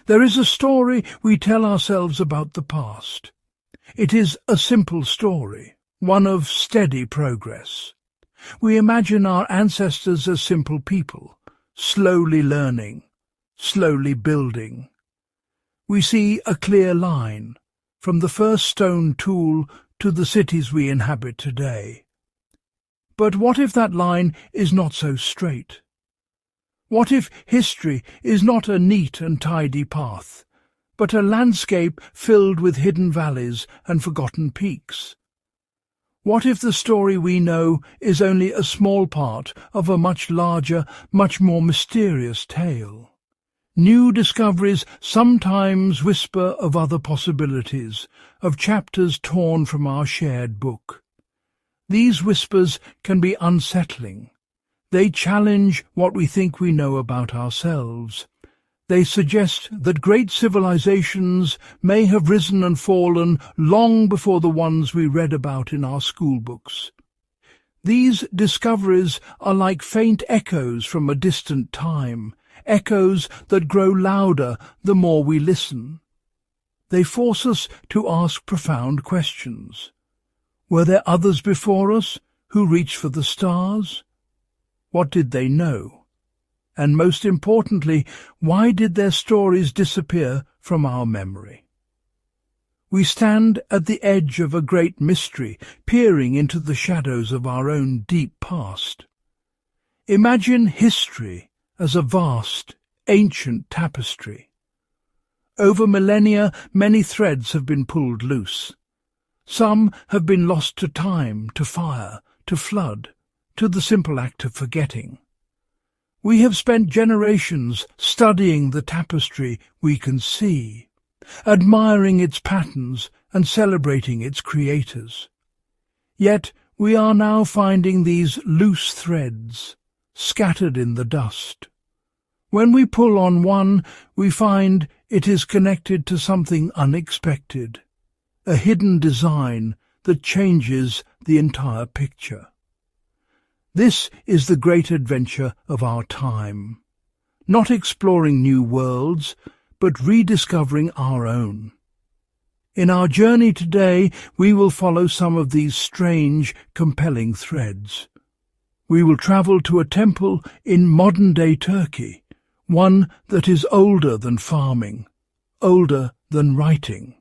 There is a story we tell ourselves about the past. It is a simple story, one of steady progress. We imagine our ancestors as simple people, slowly learning, slowly building. We see a clear line, from the first stone tool to the cities we inhabit today. But what if that line is not so straight? What if history is not a neat and tidy path, but a landscape filled with hidden valleys and forgotten peaks? What if the story we know is only a small part of a much larger, much more mysterious tale? New discoveries sometimes whisper of other possibilities, of chapters torn from our shared book. These whispers can be unsettling. They challenge what we think we know about ourselves. They suggest that great civilizations may have risen and fallen long before the ones we read about in our schoolbooks. These discoveries are like faint echoes from a distant time, echoes that grow louder the more we listen. They force us to ask profound questions. Were there others before us who reached for the stars? What did they know? And most importantly, why did their stories disappear from our memory? We stand at the edge of a great mystery, peering into the shadows of our own deep past. Imagine history as a vast, ancient tapestry. Over millennia, many threads have been pulled loose. Some have been lost to time, to fire, to flood, to the simple act of forgetting. We have spent generations studying the tapestry we can see, admiring its patterns and celebrating its creators. Yet we are now finding these loose threads, scattered in the dust. When we pull on one, we find it is connected to something unexpected, a hidden design that changes the entire picture. This is the great adventure of our time, not exploring new worlds, but rediscovering our own. In our journey today, we will follow some of these strange, compelling threads. We will travel to a temple in modern-day Turkey, one that is older than farming, older than writing.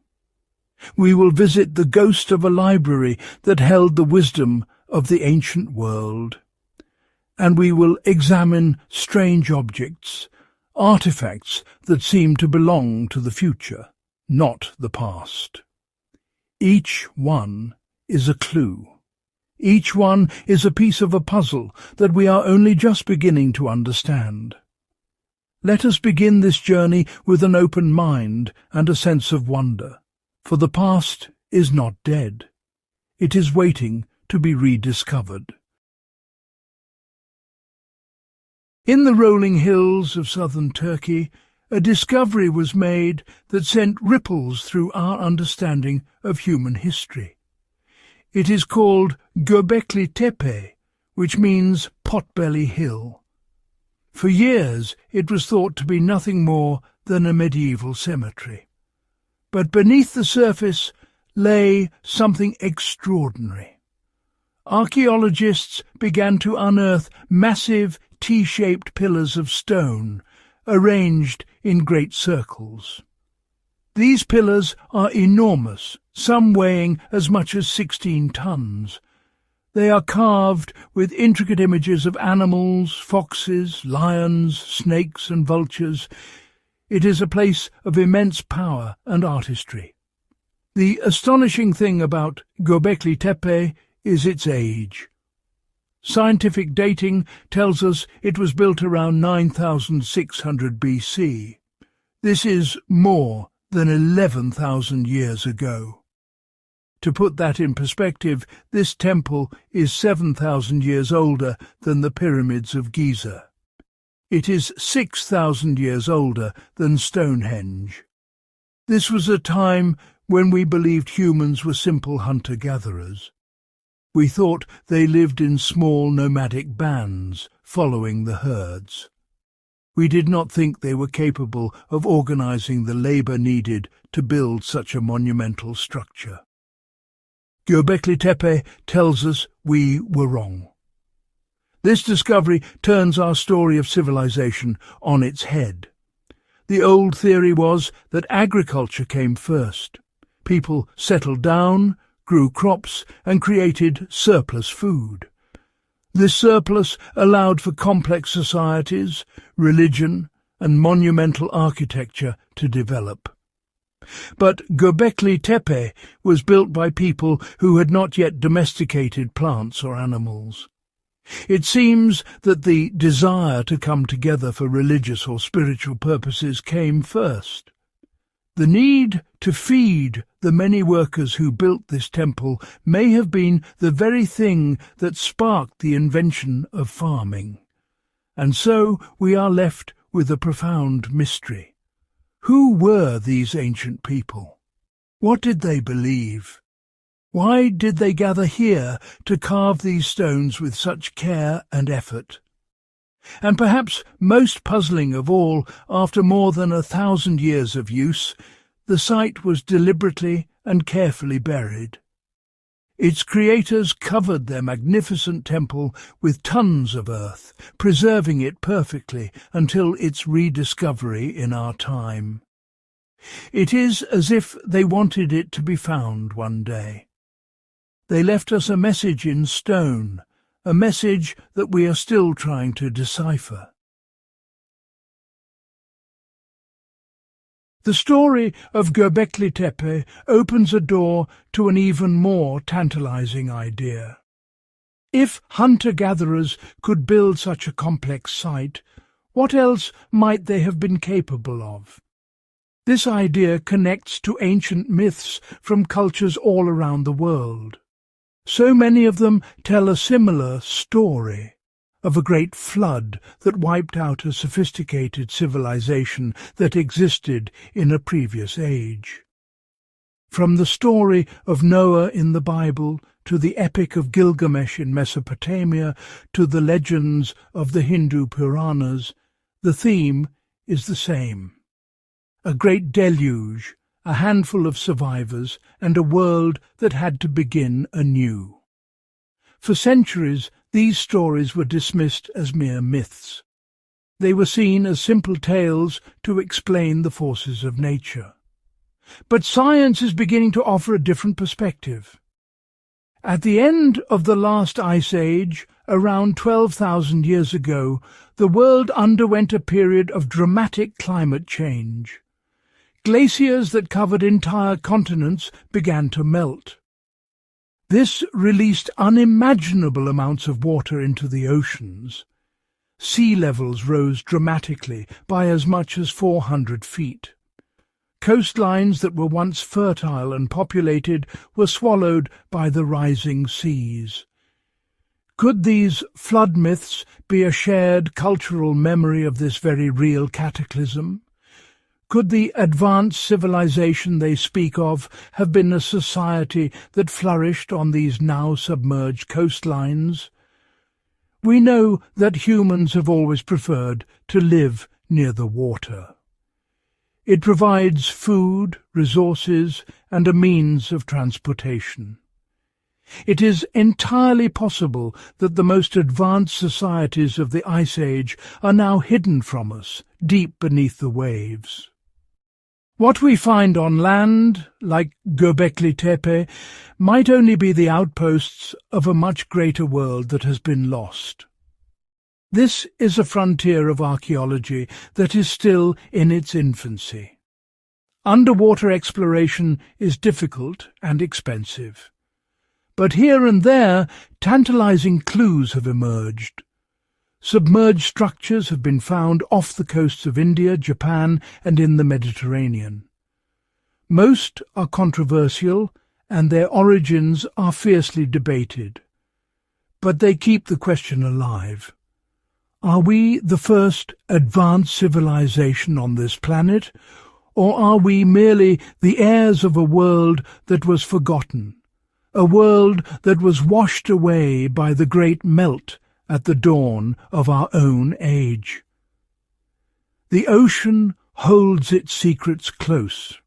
We will visit the ghost of a library that held the wisdom of the ancient world. And we will examine strange objects, artifacts that seem to belong to the future, not the past. Each one is a clue. Each one is a piece of a puzzle that we are only just beginning to understand. Let us begin this journey with an open mind and a sense of wonder, for the past is not dead. It is waiting to be rediscovered. In the rolling hills of southern Turkey, a discovery was made that sent ripples through our understanding of human history. It is called Göbekli Tepe, which means Potbelly Hill. For years it was thought to be nothing more than a medieval cemetery. But beneath the surface lay something extraordinary. Archaeologists began to unearth massive T-shaped pillars of stone, arranged in great circles. These pillars are enormous, some weighing as much as 16 tons. They are carved with intricate images of animals, foxes, lions, snakes and vultures. It is a place of immense power and artistry. The astonishing thing about Göbekli Tepe is its age. Scientific dating tells us it was built around 9,600 BC. This is more than 11,000 years ago. To put that in perspective, this temple is 7,000 years older than the pyramids of Giza. It is 6,000 years older than Stonehenge. This was a time when we believed humans were simple hunter-gatherers. We thought they lived in small nomadic bands, following the herds. We did not think they were capable of organizing the labor needed to build such a monumental structure. Göbekli Tepe tells us we were wrong. This discovery turns our story of civilization on its head. The old theory was that agriculture came first. People settled down, grew crops, and created surplus food. This surplus allowed for complex societies, religion, and monumental architecture to develop. But Göbekli Tepe was built by people who had not yet domesticated plants or animals. It seems that the desire to come together for religious or spiritual purposes came first. The need to feed the many workers who built this temple may have been the very thing that sparked the invention of farming. And so we are left with a profound mystery. Who were these ancient people? What did they believe? Why did they gather here to carve these stones with such care and effort? And perhaps most puzzling of all, after more than 1,000 years of use, the site was deliberately and carefully buried. Its creators covered their magnificent temple with tons of earth, preserving it perfectly until its rediscovery in our time. It is as if they wanted it to be found one day. They left us a message in stone, a message that we are still trying to decipher. The story of Göbekli Tepe opens a door to an even more tantalizing idea. If hunter-gatherers could build such a complex site, what else might they have been capable of? This idea connects to ancient myths from cultures all around the world. So many of them tell a similar story of a great flood that wiped out a sophisticated civilization that existed in a previous age. From the story of Noah in the Bible, to the Epic of Gilgamesh in Mesopotamia, to the legends of the Hindu Puranas, the theme is the same. A great deluge, a handful of survivors, and a world that had to begin anew. For centuries, these stories were dismissed as mere myths. They were seen as simple tales to explain the forces of nature. But science is beginning to offer a different perspective. At the end of the last ice age, around 12,000 years ago, the world underwent a period of dramatic climate change. Glaciers that covered entire continents began to melt. This released unimaginable amounts of water into the oceans. Sea levels rose dramatically by as much as 400 feet. Coastlines that were once fertile and populated were swallowed by the rising seas. Could these flood myths be a shared cultural memory of this very real cataclysm? Could the advanced civilization they speak of have been a society that flourished on these now submerged coastlines? We know that humans have always preferred to live near the water. It provides food, resources, and a means of transportation. It is entirely possible that the most advanced societies of the Ice Age are now hidden from us, deep beneath the waves. What we find on land, like Göbekli Tepe, might only be the outposts of a much greater world that has been lost. This is a frontier of archaeology that is still in its infancy. Underwater exploration is difficult and expensive. But here and there, tantalizing clues have emerged. Submerged structures have been found off the coasts of India, Japan, and in the Mediterranean. Most are controversial, and their origins are fiercely debated. But they keep the question alive. Are we the first advanced civilization on this planet, or are we merely the heirs of a world that was forgotten, a world that was washed away by the great melt at the dawn of our own age? The ocean holds its secrets close.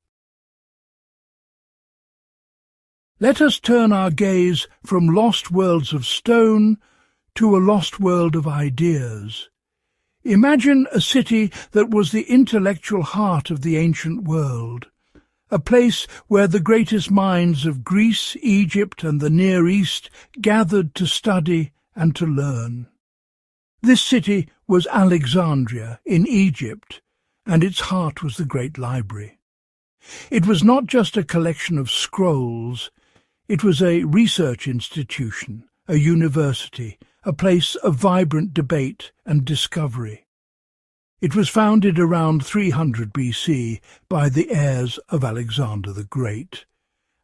Let us turn our gaze from lost worlds of stone to a lost world of ideas. Imagine a city that was the intellectual heart of the ancient world, a place where the greatest minds of Greece, Egypt, and the Near East gathered to study and to learn. This city was Alexandria in Egypt, and its heart was the great library. It was not just a collection of scrolls, it was a research institution, a university, a place of vibrant debate and discovery. It was founded around 300 BC by the heirs of Alexander the Great,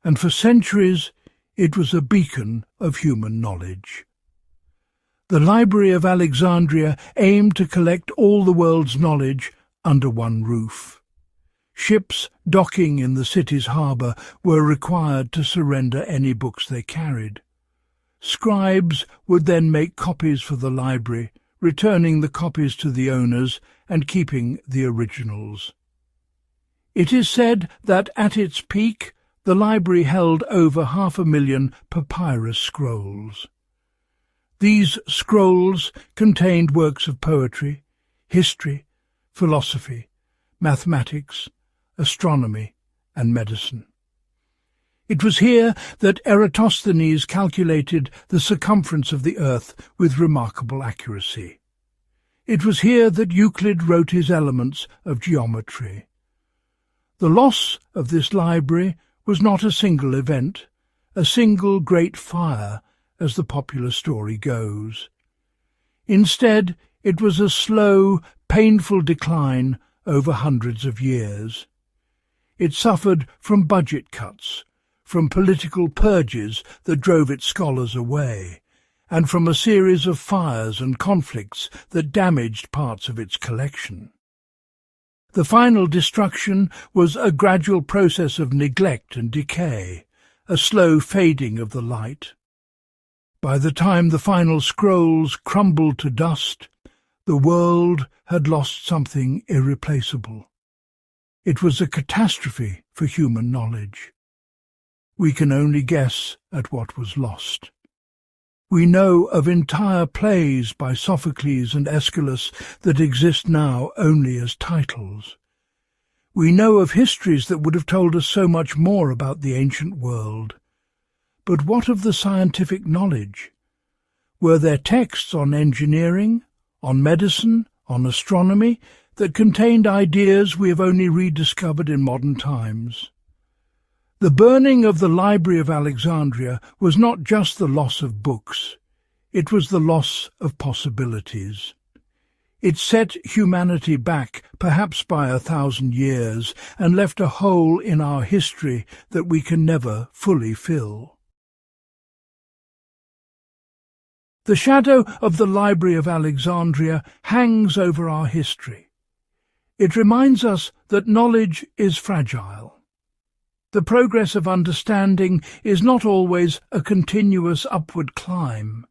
and for centuries it was a beacon of human knowledge. The Library of Alexandria aimed to collect all the world's knowledge under one roof. Ships docking in the city's harbour were required to surrender any books they carried. Scribes would then make copies for the library, returning the copies to the owners and keeping the originals. It is said that at its peak the library held over 500,000 papyrus scrolls. These scrolls contained works of poetry, history, philosophy, mathematics, astronomy, and medicine. It was here that Eratosthenes calculated the circumference of the earth with remarkable accuracy. It was here that Euclid wrote his elements of geometry. The loss of this library was not a single event, a single great fire, as the popular story goes. Instead, it was a slow, painful decline over hundreds of years. It suffered from budget cuts, from political purges that drove its scholars away, and from a series of fires and conflicts that damaged parts of its collection. The final destruction was a gradual process of neglect and decay, a slow fading of the light. By the time the final scrolls crumbled to dust, the world had lost something irreplaceable. It was a catastrophe for human knowledge. We can only guess at what was lost. We know of entire plays by Sophocles and Aeschylus that exist now only as titles. We know of histories that would have told us so much more about the ancient world. But what of the scientific knowledge? Were there texts on engineering, on medicine, on astronomy, that contained ideas we have only rediscovered in modern times? The burning of the Library of Alexandria was not just the loss of books, it was the loss of possibilities. It set humanity back, perhaps by 1,000 years, and left a hole in our history that we can never fully fill. The shadow of the Library of Alexandria hangs over our history. It reminds us that knowledge is fragile. The progress of understanding is not always a continuous upward climb.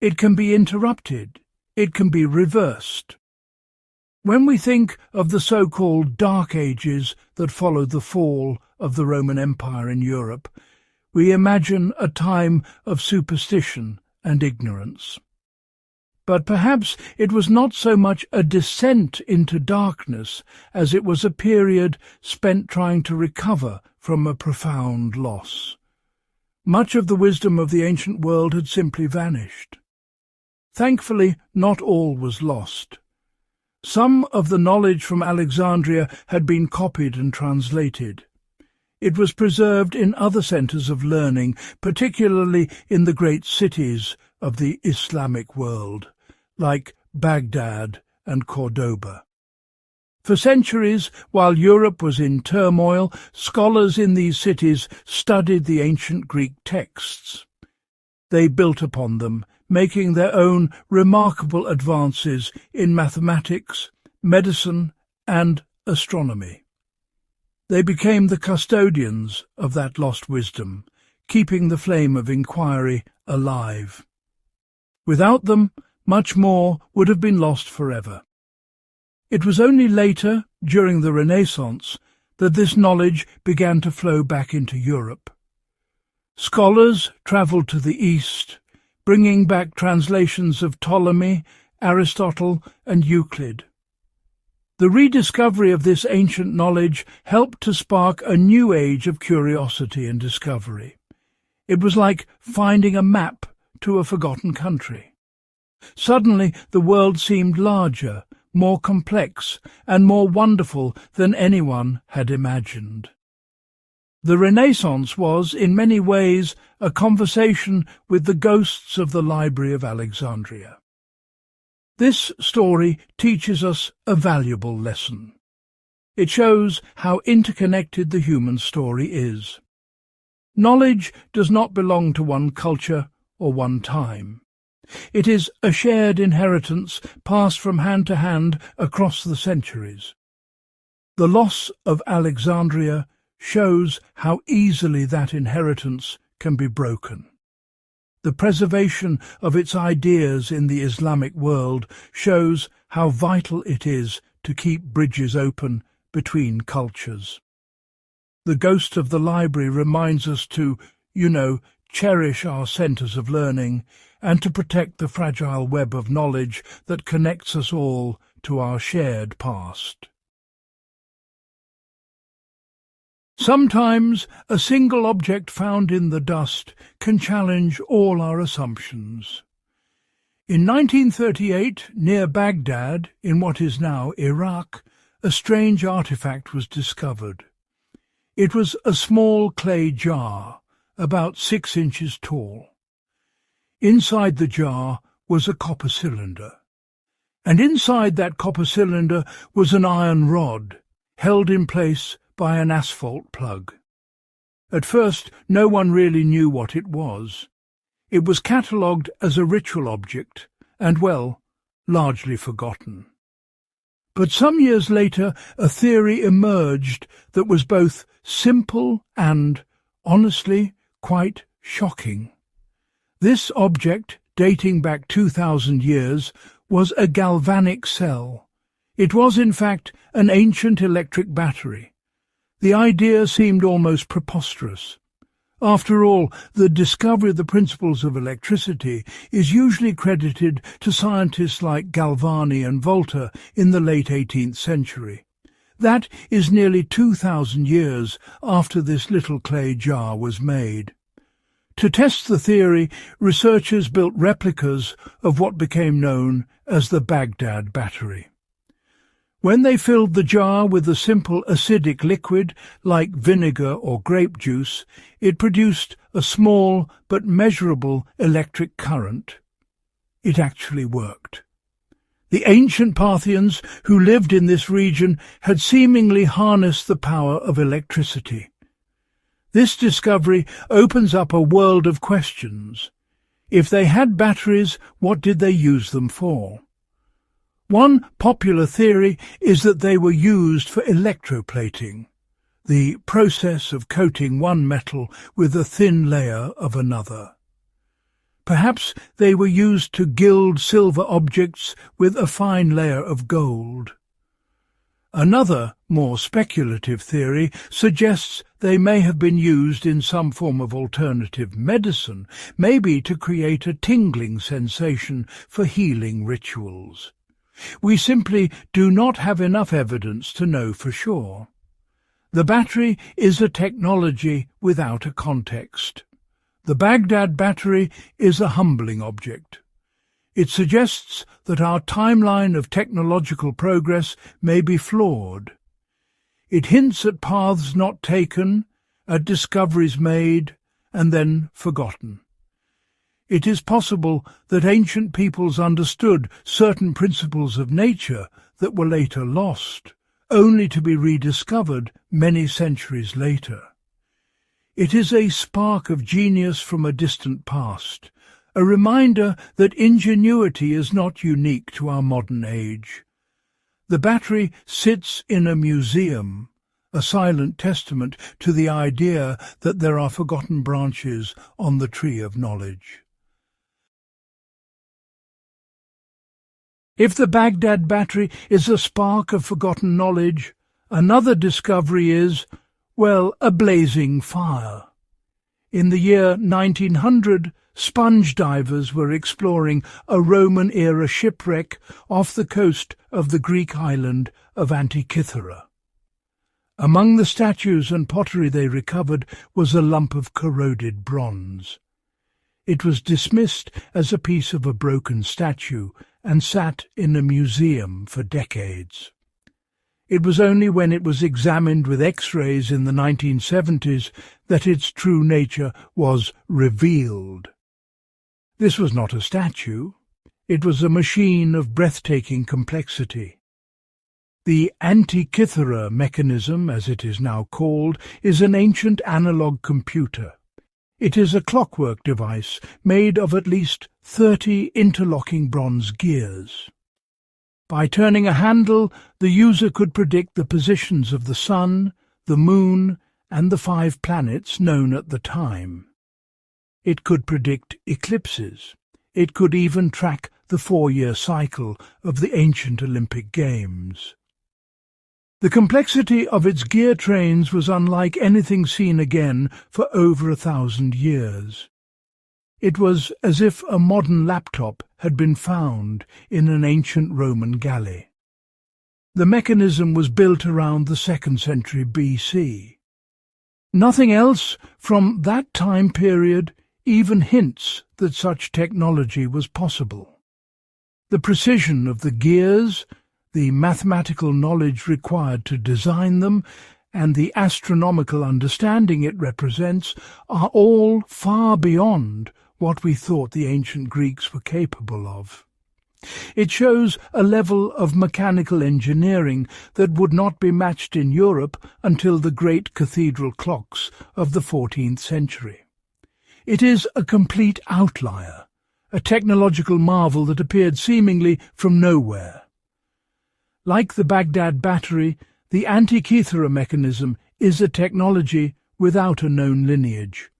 It can be interrupted. It can be reversed. When we think of the so-called Dark Ages that followed the fall of the Roman Empire in Europe, we imagine a time of superstition and ignorance. But perhaps it was not so much a descent into darkness as it was a period spent trying to recover from a profound loss. Much of the wisdom of the ancient world had simply vanished. Thankfully, not all was lost. Some of the knowledge from Alexandria had been copied and translated. It was preserved in other centres of learning, particularly in the great cities of the Islamic world, like Baghdad and Cordoba. For centuries, while Europe was in turmoil, scholars in these cities studied the ancient Greek texts. They built upon them, making their own remarkable advances in mathematics, medicine, and astronomy. They became the custodians of that lost wisdom, keeping the flame of inquiry alive. Without them, much more would have been lost forever. It was only later, during the Renaissance, that this knowledge began to flow back into Europe. Scholars travelled to the East, bringing back translations of Ptolemy, Aristotle, and Euclid. The rediscovery of this ancient knowledge helped to spark a new age of curiosity and discovery. It was like finding a map to a forgotten country. Suddenly the world seemed larger, more complex, and more wonderful than anyone had imagined. The Renaissance was, in many ways, a conversation with the ghosts of the Library of Alexandria. This story teaches us a valuable lesson. It shows how interconnected the human story is. Knowledge does not belong to one culture or one time. It is a shared inheritance passed from hand to hand across the centuries. The loss of Alexandria shows how easily that inheritance can be broken. The preservation of its ideas in the Islamic world shows how vital it is to keep bridges open between cultures. The ghost of the library reminds us to, cherish our centres of learning and to protect the fragile web of knowledge that connects us all to our shared past. Sometimes a single object found in the dust can challenge all our assumptions. In 1938, near Baghdad, in what is now Iraq, a strange artifact was discovered. It was a small clay jar, about 6 inches tall. Inside the jar was a copper cylinder, and inside that copper cylinder was an iron rod, held in place by an asphalt plug. At first, no one really knew what it was. It was catalogued as a ritual object, and, largely forgotten. But some years later, a theory emerged that was both simple and, honestly, quite shocking. This object, dating back 2,000 years, was a galvanic cell. It was, in fact, an ancient electric battery. The idea seemed almost preposterous. After all, the discovery of the principles of electricity is usually credited to scientists like Galvani and Volta in the late 18th century. That is nearly 2,000 years after this little clay jar was made. To test the theory, researchers built replicas of what became known as the Baghdad Battery. When they filled the jar with a simple acidic liquid like vinegar or grape juice, it produced a small but measurable electric current. It actually worked. The ancient Parthians who lived in this region had seemingly harnessed the power of electricity. This discovery opens up a world of questions. If they had batteries, what did they use them for? One popular theory is that they were used for electroplating, the process of coating one metal with a thin layer of another. Perhaps they were used to gild silver objects with a fine layer of gold. Another, more speculative theory suggests they may have been used in some form of alternative medicine, maybe to create a tingling sensation for healing rituals. We simply do not have enough evidence to know for sure. The battery is a technology without a context. The Baghdad Battery is a humbling object. It suggests that our timeline of technological progress may be flawed. It hints at paths not taken, at discoveries made, and then forgotten. It is possible that ancient peoples understood certain principles of nature that were later lost, only to be rediscovered many centuries later. It is a spark of genius from a distant past, a reminder that ingenuity is not unique to our modern age. The battery sits in a museum, a silent testament to the idea that there are forgotten branches on the tree of knowledge. If the Baghdad Battery is a spark of forgotten knowledge, another discovery is, well, a blazing fire. In the year 1900, sponge divers were exploring a Roman-era shipwreck off the coast of the Greek island of Antikythera. Among the statues and pottery they recovered was a lump of corroded bronze. It was dismissed as a piece of a broken statue and sat in a museum for decades. It was only when it was examined with X-rays in the 1970s that its true nature was revealed. This was not a statue. It was a machine of breathtaking complexity. The Antikythera mechanism, as it is now called, is an ancient analog computer. It is a clockwork device made of at least 30 interlocking bronze gears. By turning a handle, the user could predict the positions of the Sun, the Moon, and the 5 planets known at the time. It could predict eclipses. It could even track the 4-year cycle of the ancient Olympic Games. The complexity of its gear trains was unlike anything seen again for over 1,000 years. It was as if a modern laptop had been found in an ancient Roman galley. The mechanism was built around the 2nd century BC. Nothing else from that time period even hints that such technology was possible. The precision of the gears, the mathematical knowledge required to design them, and the astronomical understanding it represents are all far beyond what we thought the ancient Greeks were capable of. It shows a level of mechanical engineering that would not be matched in Europe until the great cathedral clocks of the 14th century. It is a complete outlier, a technological marvel that appeared seemingly from nowhere. Like the Baghdad Battery, the Antikythera mechanism is a technology without a known lineage.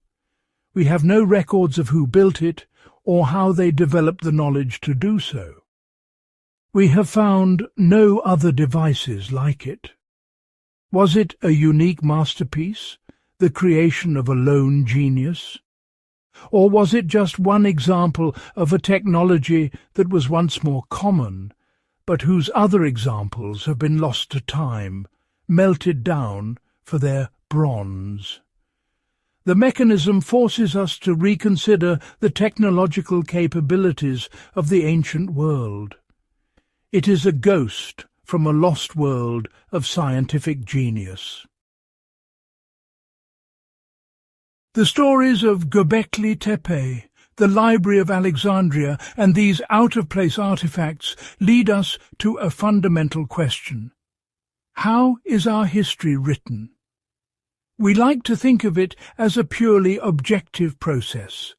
We have no records of who built it or how they developed the knowledge to do so. We have found no other devices like it. Was it a unique masterpiece, the creation of a lone genius? Or was it just one example of a technology that was once more common, but whose other examples have been lost to time, melted down for their bronze? The mechanism forces us to reconsider the technological capabilities of the ancient world. It is a ghost from a lost world of scientific genius. The stories of Göbekli Tepe, the Library of Alexandria, and these out-of-place artifacts lead us to a fundamental question. How is our history written? We like to think of it as a purely objective process.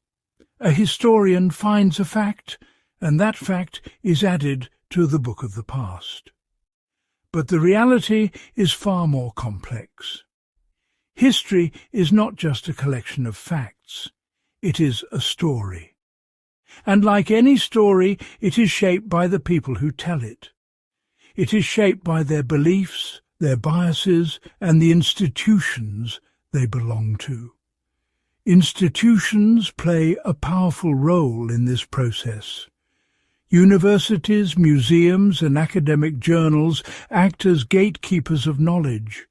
A historian finds a fact, and that fact is added to the book of the past. But the reality is far more complex. History is not just a collection of facts. It is a story. And like any story, it is shaped by the people who tell it. It is shaped by their beliefs, their biases, and the institutions they belong to. Institutions play a powerful role in this process. Universities, museums, and academic journals act as gatekeepers of knowledge.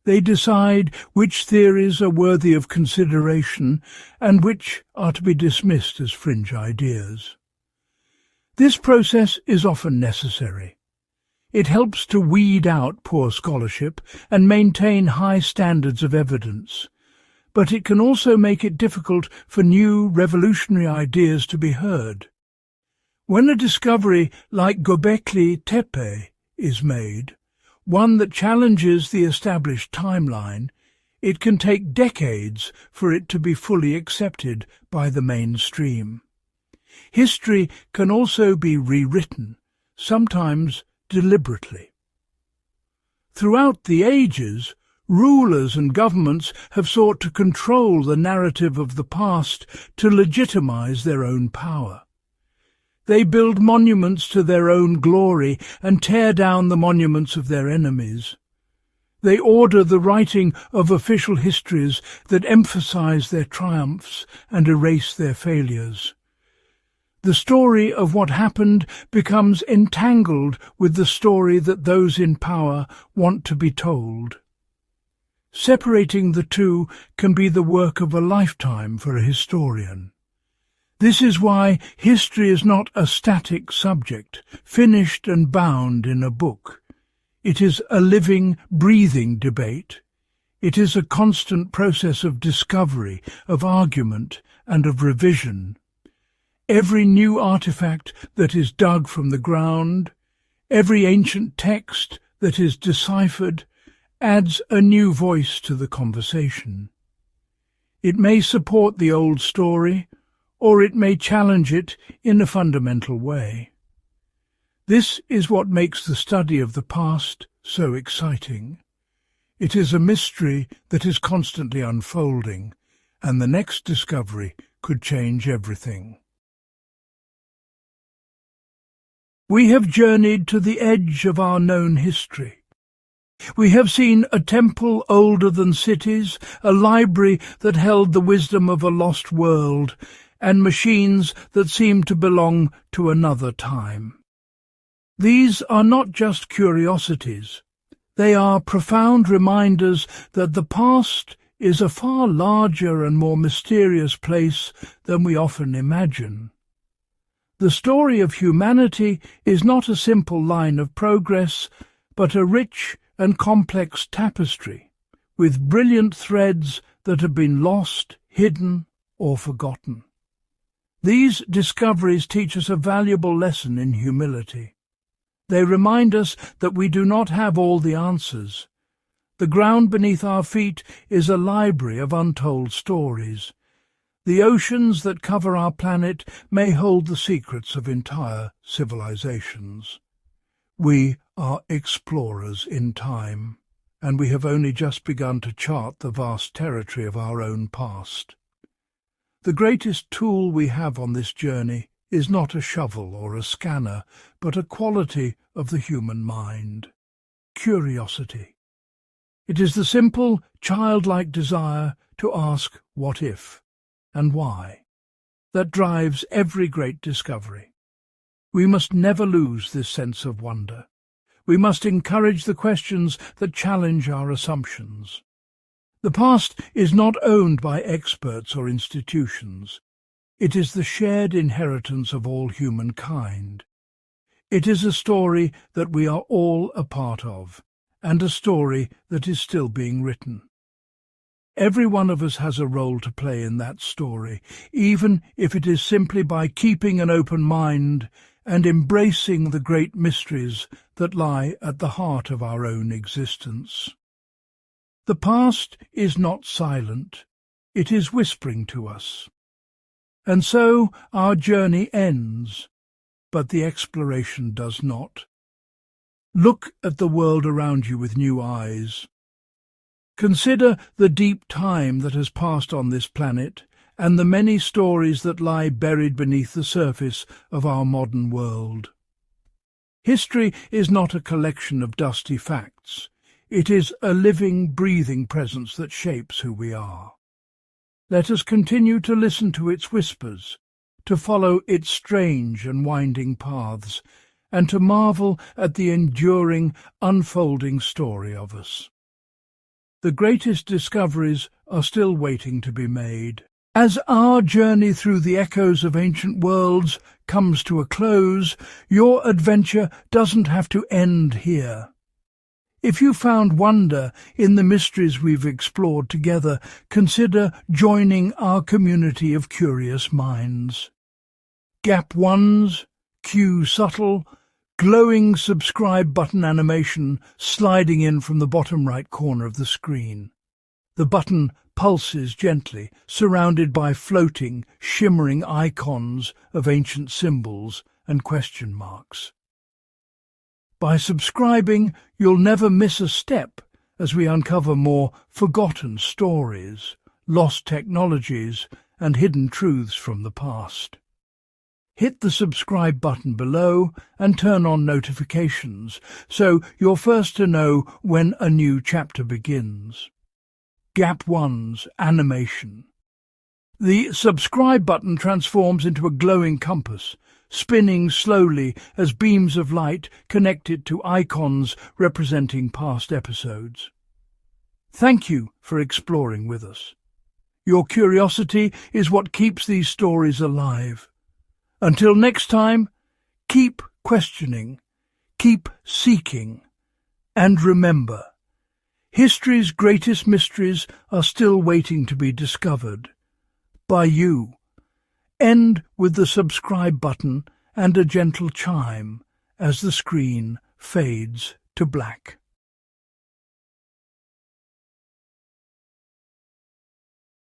They decide which theories are worthy of consideration and which are to be dismissed as fringe ideas. This process is often necessary. It helps to weed out poor scholarship and maintain high standards of evidence, but it can also make it difficult for new revolutionary ideas to be heard. When a discovery like Göbekli Tepe is made, one that challenges the established timeline, it can take decades for it to be fully accepted by the mainstream. History can also be rewritten, sometimes deliberately. Throughout the ages, rulers and governments have sought to control the narrative of the past to legitimize their own power. They build monuments to their own glory and tear down the monuments of their enemies. They order the writing of official histories that emphasize their triumphs and erase their failures. The story of what happened becomes entangled with the story that those in power want to be told. Separating the two can be the work of a lifetime for a historian. This is why history is not a static subject, finished and bound in a book. It is a living, breathing debate. It is a constant process of discovery, of argument, and of revision. Every new artifact that is dug from the ground, every ancient text that is deciphered, adds a new voice to the conversation. It may support the old story, or it may challenge it in a fundamental way. This is what makes the study of the past so exciting. It is a mystery that is constantly unfolding, and the next discovery could change everything. We have journeyed to the edge of our known history. We have seen a temple older than cities, a library that held the wisdom of a lost world, and machines that seem to belong to another time. These are not just curiosities. They are profound reminders that the past is a far larger and more mysterious place than we often imagine. The story of humanity is not a simple line of progress, but a rich and complex tapestry, with brilliant threads that have been lost, hidden, or forgotten. These discoveries teach us a valuable lesson in humility. They remind us that we do not have all the answers. The ground beneath our feet is a library of untold stories. The oceans that cover our planet may hold the secrets of entire civilizations. We are explorers in time, and we have only just begun to chart the vast territory of our own past. The greatest tool we have on this journey is not a shovel or a scanner, but a quality of the human mind: curiosity. It is the simple, childlike desire to ask what if and why that drives every great discovery. We must never lose this sense of wonder. We must encourage the questions that challenge our assumptions. The past is not owned by experts or institutions. It is the shared inheritance of all humankind. It is a story that we are all a part of, and a story that is still being written. Every one of us has a role to play in that story, even if it is simply by keeping an open mind and embracing the great mysteries that lie at the heart of our own existence. The past is not silent, it is whispering to us. And so our journey ends, but the exploration does not. Look at the world around you with new eyes. Consider the deep time that has passed on this planet and the many stories that lie buried beneath the surface of our modern world. History is not a collection of dusty facts. It is a living, breathing presence that shapes who we are. Let us continue to listen to its whispers, to follow its strange and winding paths, and to marvel at the enduring, unfolding story of us. The greatest discoveries are still waiting to be made. As our journey through the echoes of ancient worlds comes to a close, your adventure doesn't have to end here. If you found wonder in the mysteries we've explored together, consider joining our community of curious minds. Gap 1s, cue subtle, glowing subscribe button animation sliding in from the bottom right corner of the screen. The button pulses gently, surrounded by floating, shimmering icons of ancient symbols and question marks. By subscribing, you'll never miss a step as we uncover more forgotten stories, lost technologies, and hidden truths from the past. Hit the subscribe button below and turn on notifications so you're first to know when a new chapter begins. Gap 1's animation. The subscribe button transforms into a glowing compass, spinning slowly as beams of light connect it to icons representing past episodes. Thank you for exploring with us. Your curiosity is what keeps these stories alive. Until next time, keep questioning, keep seeking, and remember, history's greatest mysteries are still waiting to be discovered by you. End with the subscribe button and a gentle chime as the screen fades to black.